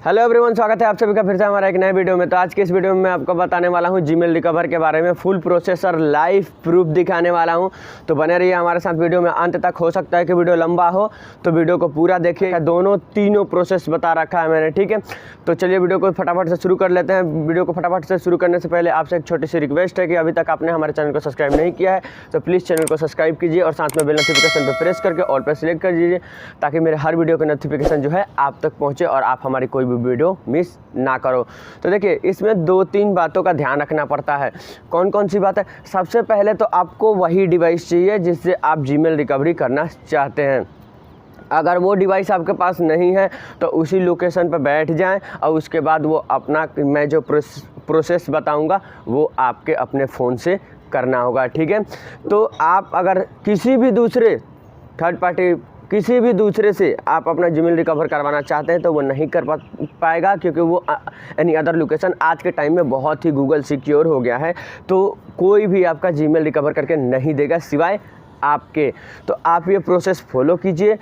Hello everyone, स्वागत है आप सभी का फिर से हमारा एक नए वीडियो में। तो आज के इस वीडियो में मैं आपको बताने वाला हूं जीमेल रिकवर के बारे में, फुल प्रोसेसर लाइव प्रूफ दिखाने वाला हूं। तो बने रहिए हमारे साथ वीडियो में अंत तक। हो सकता है कि वीडियो लंबा हो तो वीडियो को पूरा देखिए। तीनों प्रोसेस बता रखा है मैंने, ठीक है। तो चलिए वीडियो को फटाफट से शुरू कर लेते हैं। वीडियो को फटाफट से शुरू करने से पहले आपसे एक छोटी सी रिक्वेस्ट है कि अभी तक आपने हमारे चैनल को सब्सक्राइब नहीं किया है तो प्लीज़ चैनल को सब्सक्राइब कीजिए और साथ में बेल नोटिफिकेशन पर प्रेस करके ऑल पर सिलेक्ट कर दीजिए, ताकि मेरे हर वीडियो का नोटिफिकेशन जो है आप तक पहुँचे और आप हमारी कोई भी वीडियो मिस ना करो। तो देखिए, इसमें 2-3 बातों का ध्यान रखना पड़ता है। कौन कौन सी बात है? सबसे पहले तो आपको वही डिवाइस चाहिए जिससे आप जीमेल रिकवरी करना चाहते हैं। अगर वो डिवाइस आपके पास नहीं है तो उसी लोकेशन पर बैठ जाएं और उसके बाद वो अपना मैं जो प्रोसेस बताऊंगा वो आपके अपने फ़ोन से करना होगा, ठीक है। तो आप अगर किसी भी दूसरे थर्ड पार्टी किसी भी दूसरे से आप अपना जीमेल रिकवर करवाना चाहते हैं तो वो नहीं कर पाएगा, क्योंकि वो एनी अदर लोकेशन आज के टाइम में बहुत ही गूगल सिक्योर हो गया है। तो कोई भी आपका जीमेल रिकवर करके नहीं देगा सिवाय आपके। तो आप ये प्रोसेस फॉलो कीजिए।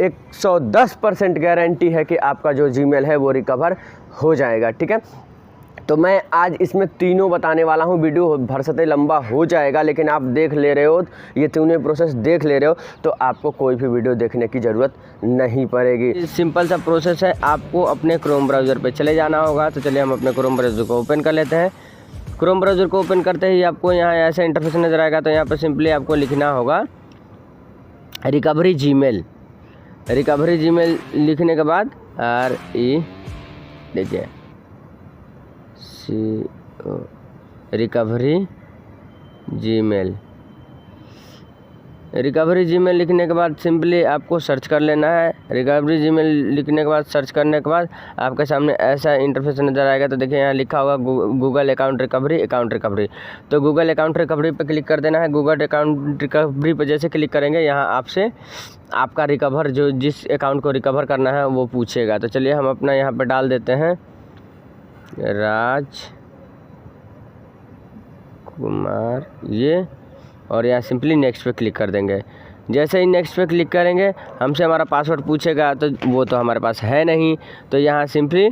110% गारंटी है कि आपका जो जीमेल है वो रिकवर हो जाएगा, ठीक है। तो मैं आज इसमें तीनों बताने वाला हूँ। वीडियो भरसते लंबा हो जाएगा, लेकिन आप देख ले रहे हो, ये तीनों प्रोसेस देख ले रहे हो तो आपको कोई भी वीडियो देखने की ज़रूरत नहीं पड़ेगी। सिंपल सा प्रोसेस है। आपको अपने क्रोम ब्राउज़र पे चले जाना होगा। तो चलिए हम अपने क्रोम ब्राउज़र को ओपन कर लेते हैं। क्रोम ब्राउज़र को ओपन करते ही आपको यहाँ ऐसा इंटरफेस नज़र आएगा। तो यहाँ पर सिंपली आपको लिखना होगा रिकवरी जीमेल। रिकवरी जीमेल लिखने के बाद देखिए रिकवरी जीमेल। रिकवरी जीमेल लिखने के बाद सिंपली आपको सर्च कर लेना है। रिकवरी जीमेल लिखने के बाद सर्च करने के बाद आपके सामने ऐसा इंटरफेस नज़र आएगा। तो देखिए यहाँ लिखा होगा गूगल अकाउंट रिकवरी। तो गूगल अकाउंट रिकवरी पे क्लिक कर देना है। गूगल अकाउंट रिकवरी पे जैसे क्लिक करेंगे यहाँ आपसे आपका रिकवर जो जिस अकाउंट को रिकवर करना है वो पूछेगा। तो चलिए हम अपना यहाँ पर डाल देते हैं राज कुमार ये, और यहाँ सिंपली नेक्स्ट पे क्लिक कर देंगे। जैसे ही नेक्स्ट पे क्लिक करेंगे हमसे हमारा पासवर्ड पूछेगा, तो वो तो हमारे पास है नहीं। तो यहाँ सिंपली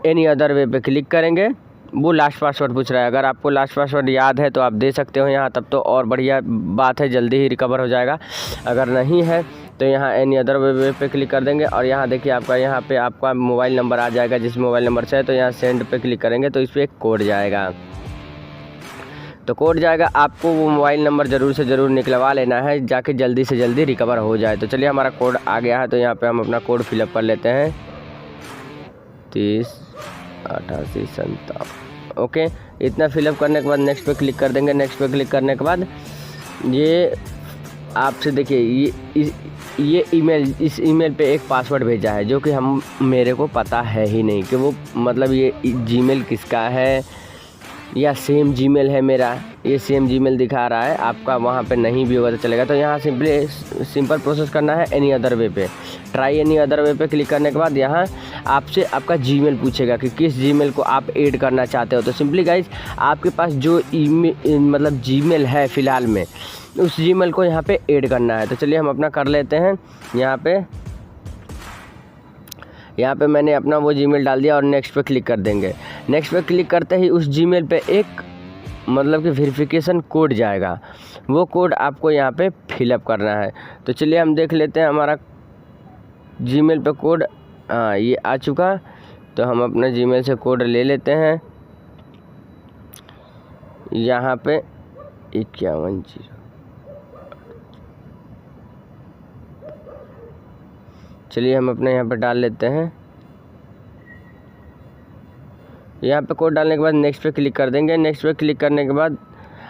एनी अदर वे पे क्लिक करेंगे। वो लास्ट पासवर्ड पूछ रहा है। अगर आपको लास्ट पासवर्ड याद है तो आप दे सकते हो यहाँ, तब तो और बढ़िया बात है, जल्दी ही रिकवर हो जाएगा। अगर नहीं है तो यहाँ एनी अदर वे पे क्लिक कर देंगे और यहाँ देखिए आपका यहाँ पे आपका मोबाइल नंबर आ जाएगा जिस मोबाइल नंबर से है। तो यहाँ सेंड पे क्लिक करेंगे तो इस पर एक कोड जाएगा। तो कोड जाएगा, आपको वो मोबाइल नंबर ज़रूर से ज़रूर निकलवा लेना है जाके जल्दी से जल्दी रिकवर हो जाए। तो चलिए हमारा कोड आ गया है। तो यहाँ पे हम अपना कोड फिलअप कर लेते हैं 308857। ओके, इतना फिलअप करने के बाद नेक्स्ट पे क्लिक कर देंगे। नेक्स्ट पे क्लिक करने के बाद ये आपसे देखिए ये ईमेल, इस ईमेल पे एक पासवर्ड भेजा है जो कि मेरे को पता है ही नहीं कि वो मतलब ये जीमेल किसका है या सेम जीमेल है मेरा। ये सेम जीमेल दिखा रहा है, आपका वहाँ पे नहीं भी होगा तो चलेगा। तो यहाँ सिंपल प्रोसेस करना है एनी अदर वे पे। ट्राई एनी अदर वे पे क्लिक करने के बाद यहाँ आपसे आपका जीमेल पूछेगा कि किस जीमेल को आप ऐड करना चाहते हो। तो सिंपली गाइज आपके पास जो मतलब जीमेल है फ़िलहाल में, उस जीमेल को यहाँ पे ऐड करना है। तो चलिए हम अपना कर लेते हैं। यहाँ पे मैंने अपना वो जीमेल डाल दिया और नेक्स्ट पे क्लिक कर देंगे। नेक्स्ट पे क्लिक करते ही उस जीमेल पे एक मतलब कि वेरिफिकेशन कोड जाएगा। वो कोड आपको यहाँ पे फिलअप करना है। तो चलिए हम देख लेते हैं हमारा जीमेल पे कोड। हाँ, ये आ चुका। तो हम अपने जीमेल से कोड ले लेते हैं। यहाँ पे 51 चलिए हम अपने यहाँ पे डाल लेते हैं। यहाँ पे कोड डालने के बाद नेक्स्ट पे क्लिक कर देंगे। नेक्स्ट पे क्लिक करने के बाद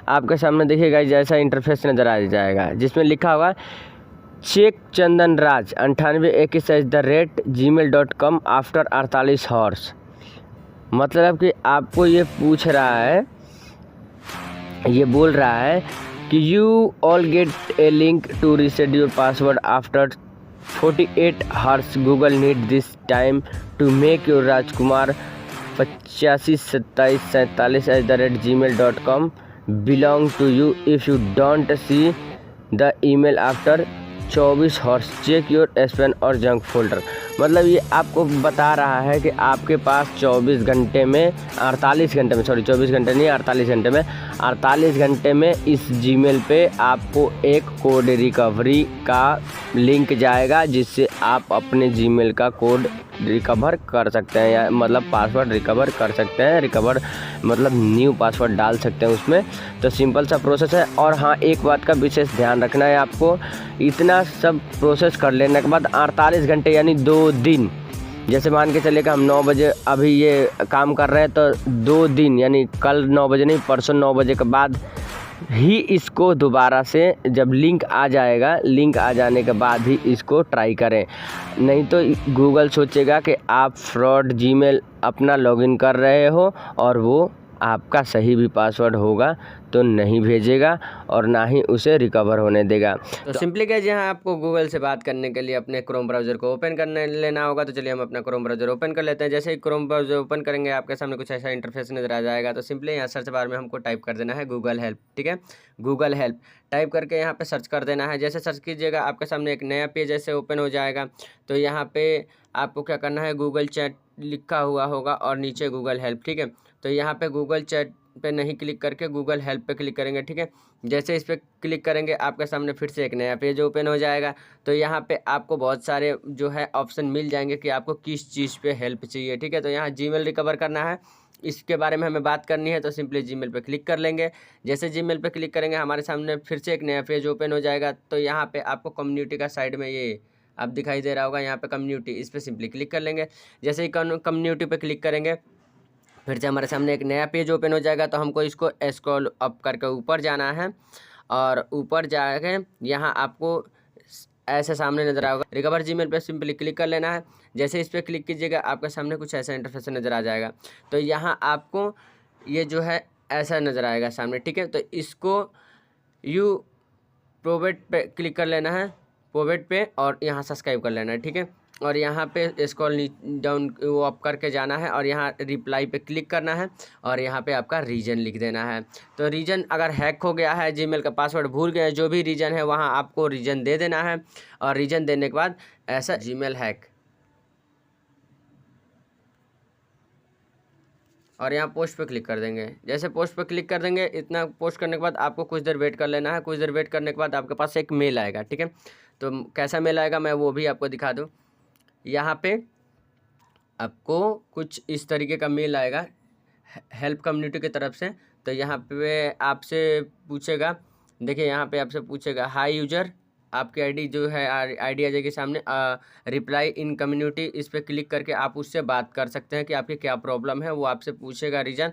आपके सामने देखिएगा जैसा इंटरफेस नज़र आ जाएगा जिसमें लिखा होगा चेक चंदन राज 9821@gmail.com आफ्टर 48 हॉर्स। मतलब कि आपको ये पूछ रहा है, ये बोल रहा है कि you all get a link to reset your password after 48 hours. Google need this time to make your Rajkumar 852747@gmail.com belong to you. If you don't see the email after 24 hours check your spam और junk folder. मतलब ये आपको बता रहा है कि आपके पास 24 घंटे में 48 घंटे में 24 घंटे नहीं 48 घंटे में इस जीमेल पे आपको एक कोड रिकवरी का लिंक जाएगा, जिससे आप अपने जीमेल का कोड रिकवर कर सकते हैं, या मतलब पासवर्ड रिकवर कर सकते हैं। रिकवर मतलब न्यू पासवर्ड डाल सकते हैं उसमें। तो सिंपल सा प्रोसेस है। और हाँ, एक बात का विशेष ध्यान रखना है आपको, इतना सब प्रोसेस कर लेने के बाद 48 घंटे यानी 2 दिन, जैसे मान के चलिए कि हम 9 बजे अभी ये काम कर रहे हैं, तो 2 दिन यानी कल 9 बजे नहीं, परसों 9 बजे के बाद ही इसको दोबारा से जब लिंक आ जाएगा, लिंक आ जाने के बाद ही इसको ट्राई करें। नहीं तो गूगल सोचेगा कि आप फ्रॉड जीमेल अपना लॉगिन कर रहे हो और वो आपका सही भी पासवर्ड होगा तो नहीं भेजेगा और ना ही उसे रिकवर होने देगा। तो सिंपली गाइस, यहाँ आपको गूगल से बात करने के लिए अपने क्रोम ब्राउज़र को ओपन करने लेना होगा। तो चलिए हम अपना क्रोम ब्राउज़र ओपन कर लेते हैं। जैसे ही क्रोम ब्राउज़र ओपन करेंगे आपके सामने कुछ ऐसा इंटरफेस नज़र आ जाएगा। तो सिंपली यहाँ सर्च बार में हमको टाइप कर देना है गूगल हेल्प। ठीक है, गूगल हेल्प टाइप करके यहाँ पे सर्च कर देना है। जैसे सर्च कीजिएगा आपके सामने एक नया पेज ऐसे ओपन हो जाएगा। तो यहाँ पे आपको क्या करना है, गूगल चैट लिखा हुआ होगा और नीचे गूगल हेल्प। ठीक है, तो यहाँ पे गूगल चैट पे नहीं क्लिक करके गूगल हेल्प पे क्लिक करेंगे। ठीक है, जैसे इस पर क्लिक करेंगे आपके सामने फिर से एक नया पेज ओपन हो जाएगा। तो यहाँ पे आपको बहुत सारे जो है ऑप्शन मिल जाएंगे कि आपको किस चीज़ पे हेल्प चाहिए। ठीक है, तो यहाँ जीमेल रिकवर करना है, इसके बारे में हमें बात करनी है। तो सिंपली जीमेल पे क्लिक कर लेंगे। जैसे जीमेल पे क्लिक करेंगे हमारे सामने फिर से एक नया पेज ओपन हो जाएगा। तो यहाँ पे आपको कम्युनिटी का साइड में ये आप दिखाई दे रहा होगा, यहाँ पे कम्युनिटी, इस पर सिंपली क्लिक कर लेंगे। जैसे ही कम्युनिटी पे क्लिक करेंगे फिर से हमारे सामने एक नया पेज ओपन हो जाएगा। तो हमको इसको स्क्रॉल अप करके ऊपर जाना है और ऊपर जाके यहाँ आपको ऐसे सामने नज़र आएगा रिकवर जीमेल पे सिंपली क्लिक कर लेना है। जैसे इस पर क्लिक कीजिएगा आपके सामने कुछ ऐसा इंटरफेस नज़र आ जाएगा। तो यहाँ आपको ये जो है ऐसा नज़र आएगा सामने। ठीक है, तो इसको यू प्रोवेट पे क्लिक कर लेना है, प्रोवेट पे, और यहाँ सब्सक्राइब कर लेना है। ठीक है, और यहाँ पे स्क्रॉल डाउन वो अप करके जाना है और यहाँ रिप्लाई पे क्लिक करना है और यहाँ पे आपका रीजन लिख देना है। तो रीजन अगर हैक हो गया है, जीमेल का पासवर्ड भूल गए, जो भी रीजन है वहाँ आपको रीजन दे देना है। और रीजन देने के बाद ऐसा जीमेल हैक, और यहाँ पोस्ट पे क्लिक कर देंगे। जैसे पोस्ट पे क्लिक कर देंगे, इतना पोस्ट करने के बाद आपको कुछ देर वेट कर लेना है। कुछ देर वेट करने के बाद आपके पास एक मेल आएगा। ठीक है, तो कैसा मेल आएगा मैं वो भी आपको दिखा दूँ। यहाँ पे आपको कुछ इस तरीके का मेल आएगा हेल्प कम्युनिटी की तरफ से। तो यहाँ पे आपसे पूछेगा, देखिए यहाँ पे आपसे पूछेगा हाई यूजर, आपकी आईडी जो है आईडी आ जाएगी सामने, रिप्लाई इन कम्युनिटी, इस पर क्लिक करके आप उससे बात कर सकते हैं कि आपकी क्या प्रॉब्लम है, वो आपसे पूछेगा रीजन।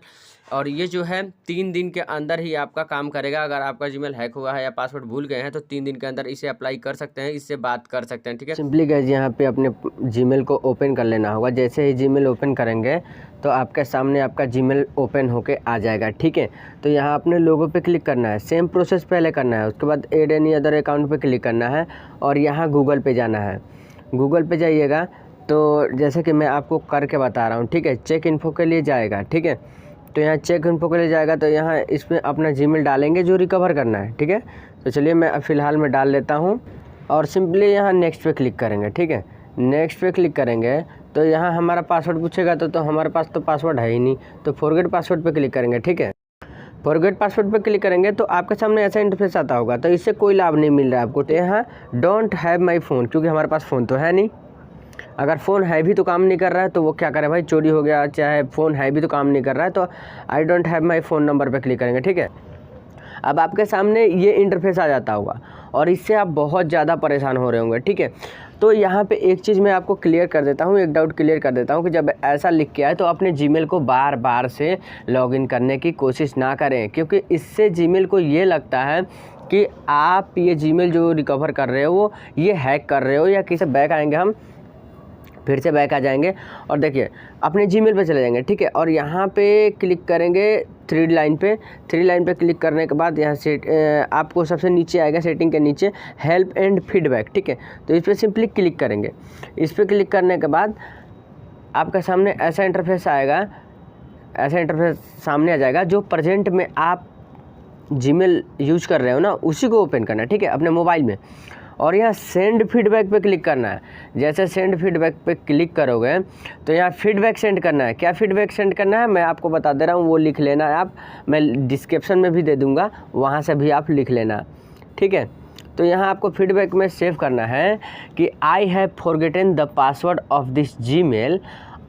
और ये जो है 3 दिन के अंदर ही आपका काम करेगा। अगर आपका जीमेल हैक हुआ है या पासवर्ड भूल गए हैं तो 3 दिन के अंदर इसे अप्लाई कर सकते हैं, इससे बात कर सकते हैं। ठीक है, सिंपली गाइस यहाँ पे अपने जीमेल को ओपन कर लेना होगा। जैसे ही जीमेल ओपन करेंगे तो आपके सामने आपका जीमेल ओपन होके आ जाएगा। ठीक है, तो यहाँ अपने लोगो पे क्लिक करना है, सेम प्रोसेस पहले करना है। उसके बाद ऐड एनी अदर अकाउंट पे क्लिक करना है और यहाँ गूगल पे जाना है। गूगल पे जाइएगा तो जैसे कि मैं आपको करके बता रहा हूँ। ठीक है, चेक इन्फो के लिए जाएगा। ठीक है, तो यहाँ चेक इन्फो के लिए जाएगा तो यहाँ इसमें अपना जीमेल डालेंगे जो रिकवर करना है। ठीक है, तो चलिए मैं फ़िलहाल में डाल लेता हूँ और सिंपली यहाँ नेक्स्ट पे क्लिक करेंगे। ठीक है, नेक्स्ट पे क्लिक करेंगे तो यहाँ हमारा पासवर्ड पूछेगा तो हमारे पास तो पासवर्ड है ही नहीं, तो फॉरगेट पासवर्ड पे क्लिक करेंगे। ठीक है, फॉरगेट पासवर्ड पे क्लिक करेंगे तो आपके सामने ऐसा इंटरफेस आता होगा। तो इससे कोई लाभ नहीं मिल रहा है आपको। तो यहाँ डोंट हैव माई फ़ोन, क्योंकि हमारे पास फ़ोन तो है नहीं। अगर फ़ोन है भी तो काम नहीं कर रहा है तो वो क्या करे भाई, चोरी हो गया, चाहे फ़ोन है भी तो काम नहीं कर रहा है। तो I don't have my phone number पे क्लिक करेंगे। ठीक है, अब आपके सामने ये इंटरफेस आ जाता होगा और इससे आप बहुत ज़्यादा परेशान हो रहे होंगे। ठीक है, तो यहाँ पे एक चीज़ मैं आपको क्लियर कर देता हूँ, एक डाउट क्लियर कर देता हूँ कि जब ऐसा लिख के आए तो अपने जीमेल को बार बार से लॉगिन करने की कोशिश ना करें, क्योंकि इससे जीमेल को ये लगता है कि आप ये जीमेल जो रिकवर कर रहे हो वो ये हैक कर रहे हो। या किसी बैक आएंगे, हम फिर से बैक आ जाएंगे और देखिए अपने जीमेल पे चले जाएंगे। ठीक है, और यहाँ पे क्लिक करेंगे थ्री लाइन पे क्लिक करने के बाद यहाँ से आपको सबसे नीचे आएगा सेटिंग के नीचे हेल्प एंड फीडबैक। ठीक है, तो इस पर सिंपली क्लिक करेंगे। इस पर क्लिक करने के बाद आपके सामने ऐसा इंटरफेस आएगा, ऐसा इंटरफेस सामने आ जाएगा। जो प्रेजेंट में आप जीमेल यूज कर रहे हो ना उसी को ओपन करना है। ठीक है, अपने मोबाइल में, और यहाँ सेंड फीडबैक पे क्लिक करना है। जैसे सेंड फीडबैक पे क्लिक करोगे तो यहाँ फीडबैक सेंड करना है। क्या फीडबैक सेंड करना है मैं आपको बता दे रहा हूँ, वो लिख लेना है आप, मैं डिस्क्रिप्शन में भी दे दूँगा, वहाँ से भी आप लिख लेना, ठीक है। तो यहाँ आपको फीडबैक में सेव करना है कि I have forgotten the password of this Gmail,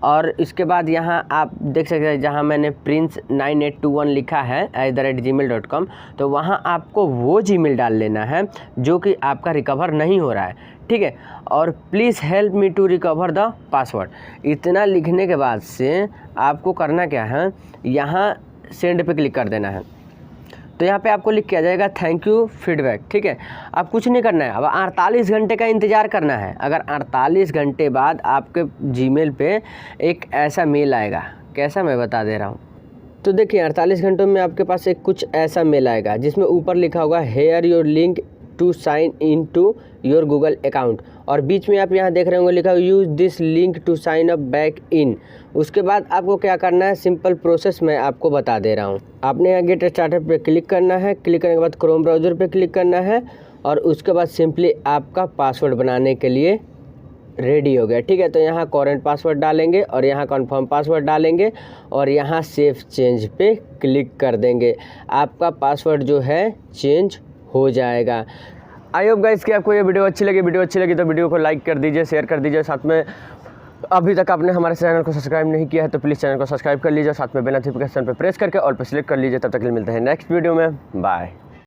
और इसके बाद यहाँ आप देख सकते हैं जहाँ मैंने prince9821 लिखा है @gmail.com, तो वहाँ आपको वो जीमेल डाल लेना है जो कि आपका रिकवर नहीं हो रहा है, ठीक है। और please help me to recover the password, इतना लिखने के बाद से आपको करना क्या है, यहाँ सेंड पे क्लिक कर देना है। तो यहाँ पे आपको लिख के आ जाएगा थैंक यू फीडबैक, ठीक है। अब कुछ नहीं करना है, अब 48 घंटे का इंतज़ार करना है। अगर 48 घंटे बाद आपके जीमेल पे एक ऐसा मेल आएगा, कैसा मैं बता दे रहा हूँ। तो देखिए 48 घंटों में आपके पास एक कुछ ऐसा मेल आएगा जिसमें ऊपर लिखा होगा here your link to sign in to your Google account, और बीच में आप यहाँ देख रहे होंगे लिखा use this link to sign up back in. उसके बाद आपको क्या करना है, सिंपल प्रोसेस मैं आपको बता दे रहा हूँ। आपने यहाँ गेट स्टार्टअप पे क्लिक करना है, क्लिक करने के बाद क्रोम ब्राउज़र पे क्लिक करना है, और उसके बाद सिंपली आपका पासवर्ड बनाने के लिए रेडी हो गया, ठीक है। तो यहाँ करेंट पासवर्ड डालेंगे और यहाँ कन्फर्म पासवर्ड डालेंगे और यहाँ सेव चेंज पे क्लिक कर देंगे, आपका पासवर्ड जो है चेंज हो जाएगा। आई होप गाइस कि आपको ये वीडियो अच्छी लगी तो वीडियो को लाइक कर दीजिए, शेयर कर दीजिए, साथ में अभी तक आपने हमारे चैनल को सब्सक्राइब नहीं किया है तो प्लीज़ चैनल को सब्सक्राइब कर लीजिए, साथ में बेल नोटिफिकेशन पे प्रेस करके ऑल पे सिलेक्ट कर लीजिए। तब तक के लिए मिलते हैं नेक्स्ट वीडियो में, बाय।